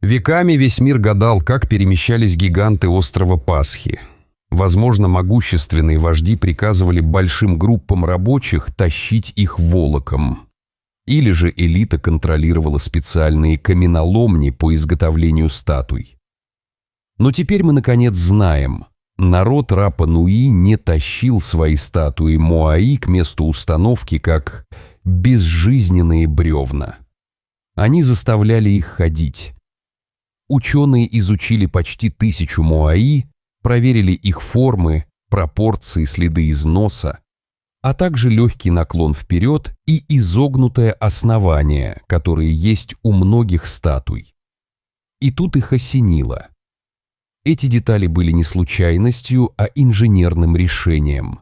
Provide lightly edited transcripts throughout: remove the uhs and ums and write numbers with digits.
Веками весь мир гадал, как перемещались гиганты острова Пасхи. Возможно, могущественные вожди приказывали большим группам рабочих тащить их волоком. Или же элита контролировала специальные каменоломни по изготовлению статуй. Но теперь мы наконец знаем, народ Рапа-Нуи не тащил свои статуи Моаи к месту установки как безжизненные бревна. Они заставляли их ходить. Ученые изучили почти 1000 Моаи, проверили их формы, пропорции, следы износа, а также легкий наклон вперед и изогнутое основание, которые есть у многих статуй. И тут их осенило. Эти детали были не случайностью, а инженерным решением.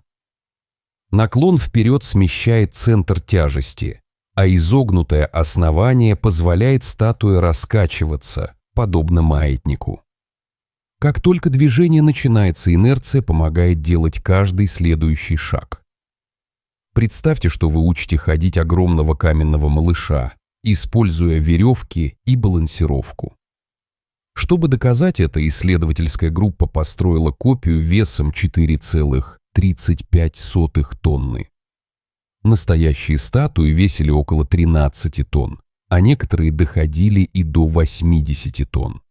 Наклон вперед смещает центр тяжести, а изогнутое основание позволяет статуе раскачиваться, подобно маятнику. Как только движение начинается, инерция помогает делать каждый следующий шаг. Представьте, что вы учите ходить огромного каменного малыша, используя веревки и балансировку. Чтобы доказать это, исследовательская группа построила копию весом 4,35 тонны. Настоящие статуи весили около 13 тонн, а некоторые доходили и до 80 тонн.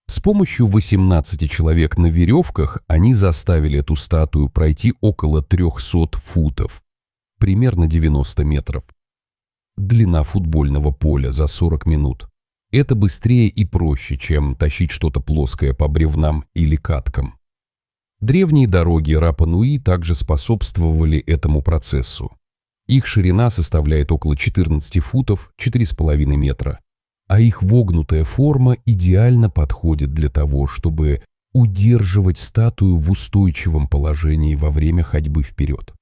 С помощью 18 человек на веревках они заставили эту статую пройти около 300 футов, примерно 90 метров. Длина футбольного поля за 40 минут. Это быстрее и проще, чем тащить что-то плоское по бревнам или каткам. Древние дороги Рапа-Нуи также способствовали этому процессу. Их ширина составляет около 14 футов, 4,5 метра, а их вогнутая форма идеально подходит для того, чтобы удерживать статую в устойчивом положении во время ходьбы вперед.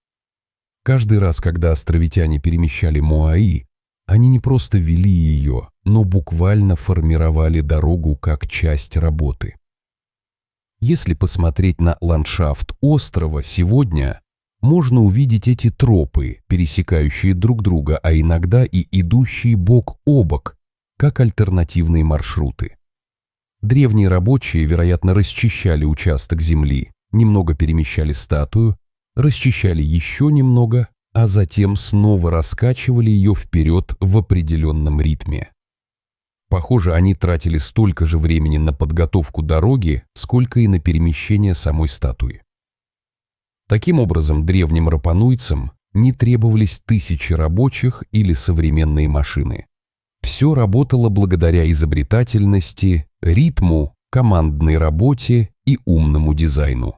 Каждый раз, когда островитяне перемещали Моаи, они не просто вели ее, но буквально формировали дорогу как часть работы. Если посмотреть на ландшафт острова сегодня, можно увидеть эти тропы, пересекающие друг друга, а иногда и идущие бок о бок, как альтернативные маршруты. Древние рабочие, вероятно, расчищали участок земли, немного перемещали статую, расчищали еще немного, а затем снова раскачивали ее вперед в определенном ритме. Похоже, они тратили столько же времени на подготовку дороги, сколько и на перемещение самой статуи. Таким образом, древним рапануйцам не требовались тысячи рабочих или современные машины. Все работало благодаря изобретательности, ритму, командной работе и умному дизайну.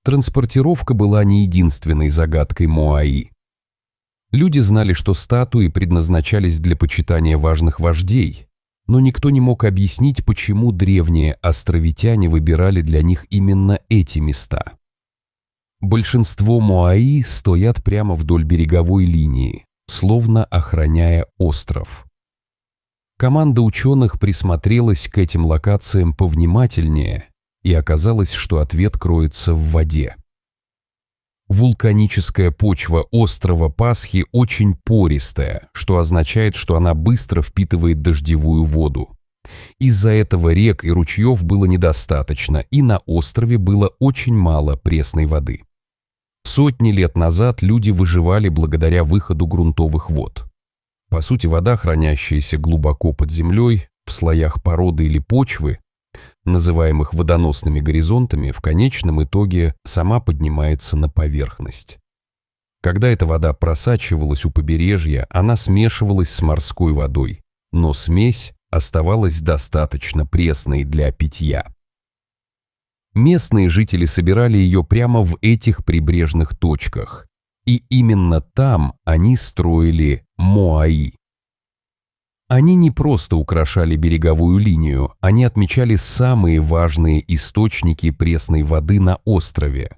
Транспортировка была не единственной загадкой Моаи. Люди знали, что статуи предназначались для почитания важных вождей, но никто не мог объяснить, почему древние островитяне выбирали для них именно эти места. Большинство Моаи стоят прямо вдоль береговой линии, словно охраняя остров. Команда ученых присмотрелась к этим локациям повнимательнее, и оказалось, что ответ кроется в воде. Вулканическая почва острова Пасхи очень пористая, что означает, что она быстро впитывает дождевую воду. Из-за этого рек и ручьев было недостаточно, и на острове было очень мало пресной воды. Сотни лет назад люди выживали благодаря выходу грунтовых вод. По сути, вода, хранящаяся глубоко под землей, в слоях породы или почвы, называемых водоносными горизонтами, в конечном итоге сама поднимается на поверхность. Когда эта вода просачивалась у побережья, она смешивалась с морской водой, но смесь оставалась достаточно пресной для питья. Местные жители собирали ее прямо в этих прибрежных точках, и именно там они строили Моаи. Они не просто украшали береговую линию, они отмечали самые важные источники пресной воды на острове.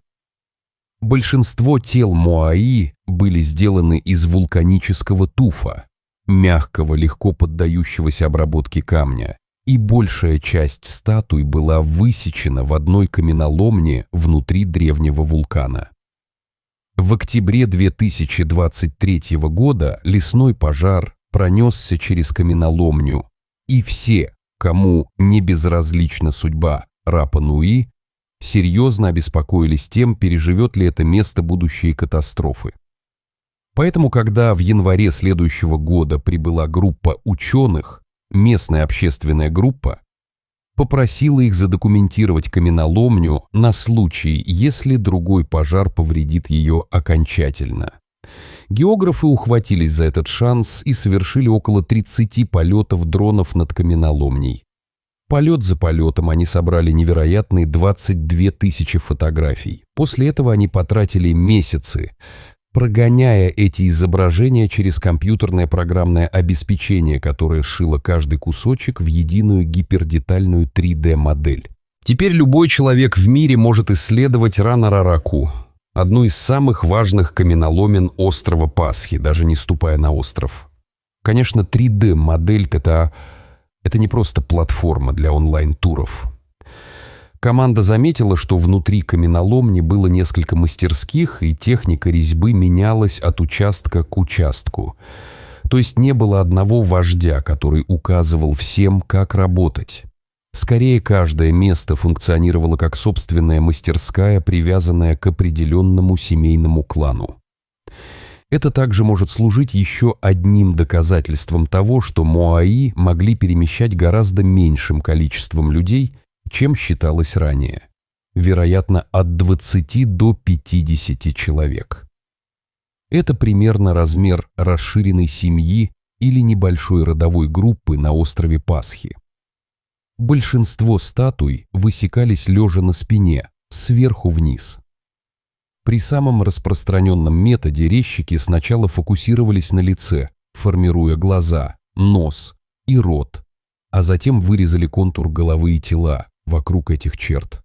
Большинство тел Моаи были сделаны из вулканического туфа, мягкого, легко поддающегося обработке камня, и большая часть статуй была высечена в одной каменоломне внутри древнего вулкана. В октябре 2023 года лесной пожар пронесся через каменоломню, и все, кому не безразлична судьба Рапа-Нуи, серьезно обеспокоились тем, переживет ли это место будущие катастрофы. Поэтому, когда в январе следующего года прибыла группа ученых, местная общественная группа попросила их задокументировать каменоломню на случай, если другой пожар повредит ее окончательно. Географы ухватились за этот шанс и совершили около 30 полетов дронов над каменоломней. Полет за полетом они собрали невероятные 22 тысячи фотографий. После этого они потратили месяцы, прогоняя эти изображения через компьютерное программное обеспечение, которое сшило каждый кусочек в единую гипердетальную 3D-модель. Теперь любой человек в мире может исследовать Рана-Рараку, одну из самых важных каменоломен острова Пасхи, даже не ступая на остров. Конечно, 3D-модель — это не просто платформа для онлайн-туров. Команда заметила, что внутри каменоломни было несколько мастерских, и техника резьбы менялась от участка к участку. То есть не было одного вождя, который указывал всем, как работать. Скорее, каждое место функционировало как собственная мастерская, привязанная к определенному семейному клану. Это также может служить еще одним доказательством того, что Моаи могли перемещать гораздо меньшим количеством людей, чем считалось ранее. Вероятно, от 20 до 50 человек. Это примерно размер расширенной семьи или небольшой родовой группы на острове Пасхи. Большинство статуй высекались лежа на спине, сверху вниз. При самом распространенном методе резчики сначала фокусировались на лице, формируя глаза, нос и рот, а затем вырезали контур головы и тела вокруг этих черт.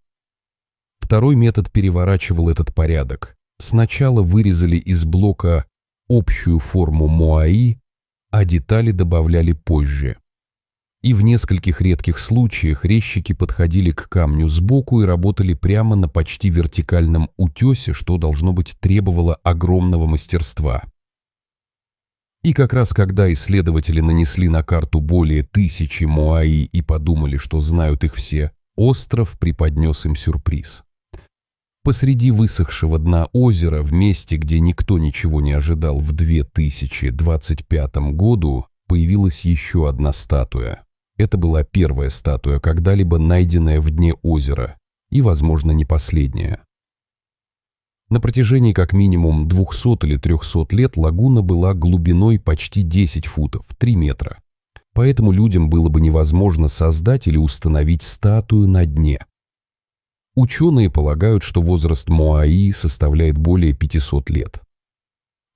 Второй метод переворачивал этот порядок. Сначала вырезали из блока общую форму Моаи, а детали добавляли позже. И в нескольких редких случаях резчики подходили к камню сбоку и работали прямо на почти вертикальном утесе, что, должно быть, требовало огромного мастерства. И как раз когда исследователи нанесли на карту более 1000 Моаи и подумали, что знают их все, остров преподнес им сюрприз. Посреди высохшего дна озера, в месте, где никто ничего не ожидал, в 2025 году появилась еще одна статуя. Это была первая статуя, когда-либо найденная в дне озера, и, возможно, не последняя. На протяжении как минимум 200 или 300 лет лагуна была глубиной почти 10 футов, 3 метра. Поэтому людям было бы невозможно создать или установить статую на дне. Ученые полагают, что возраст Моаи составляет более 500 лет.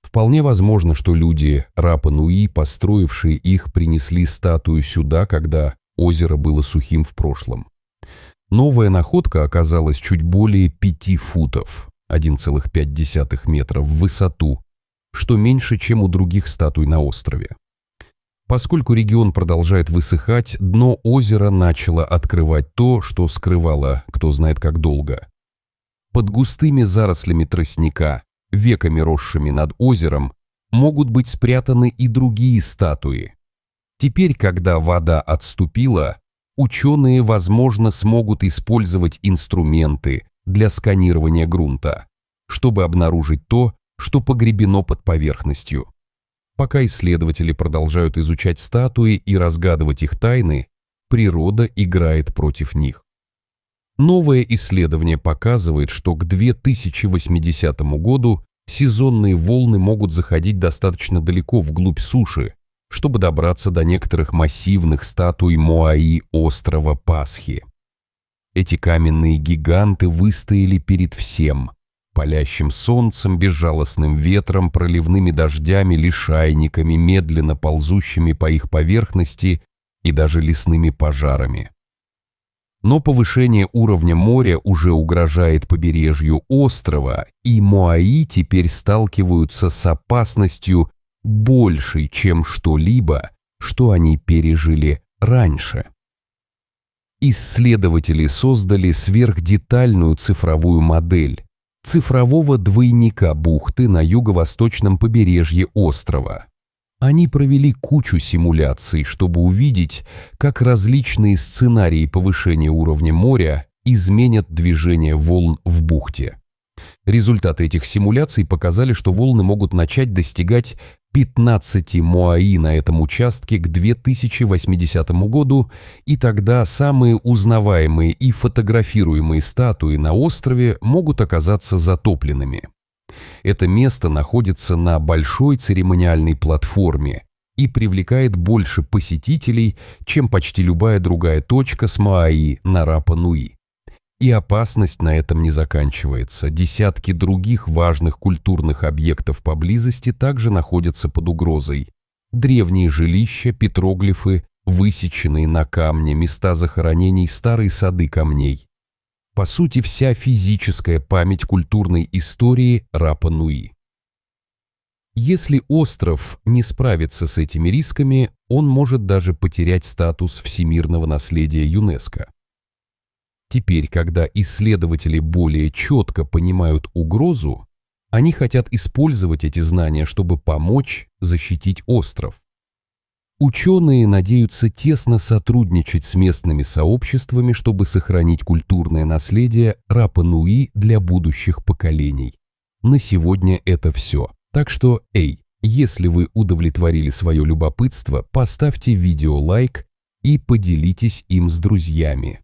Вполне возможно, что люди Рапа-Нуи, построившие их, принесли статую сюда, когда озеро было сухим в прошлом. Новая находка оказалась чуть более 5 футов, 1,5 метра в высоту, что меньше, чем у других статуй на острове. Поскольку регион продолжает высыхать, дно озера начало открывать то, что скрывало кто знает как долго. Под густыми зарослями тростника, веками росшими над озером, могут быть спрятаны и другие статуи. Теперь, когда вода отступила, ученые, возможно, смогут использовать инструменты для сканирования грунта, чтобы обнаружить то, что погребено под поверхностью. Пока исследователи продолжают изучать статуи и разгадывать их тайны, природа играет против них. Новое исследование показывает, что к 2080 году сезонные волны могут заходить достаточно далеко вглубь суши, чтобы добраться до некоторых массивных статуй Моаи острова Пасхи. Эти каменные гиганты выстояли перед всем – палящим солнцем, безжалостным ветром, проливными дождями, лишайниками, медленно ползущими по их поверхности и даже лесными пожарами. Но повышение уровня моря уже угрожает побережью острова, и Моаи теперь сталкиваются с опасностью большей, чем что-либо, что они пережили раньше. Исследователи создали сверхдетальную цифровую модель цифрового двойника бухты на юго-восточном побережье острова. Они провели кучу симуляций, чтобы увидеть, как различные сценарии повышения уровня моря изменят движение волн в бухте. Результаты этих симуляций показали, что волны могут начать достигать 15 моаи на этом участке к 2080 году, и тогда самые узнаваемые и фотографируемые статуи на острове могут оказаться затопленными. Это место находится на большой церемониальной платформе и привлекает больше посетителей, чем почти любая другая точка с Моаи на Рапа-Нуи. И опасность на этом не заканчивается. Десятки других важных культурных объектов поблизости также находятся под угрозой. Древние жилища, петроглифы, высеченные на камне, места захоронений, старые сады камней. По сути, вся физическая память культурной истории Рапа-Нуи. Если остров не справится с этими рисками, он может даже потерять статус всемирного наследия ЮНЕСКО. Теперь, когда исследователи более четко понимают угрозу, они хотят использовать эти знания, чтобы помочь защитить остров. Ученые надеются тесно сотрудничать с местными сообществами, чтобы сохранить культурное наследие Рапа-Нуи для будущих поколений. На сегодня это все. Так что, если вы удовлетворили свое любопытство, поставьте видео лайк и поделитесь им с друзьями.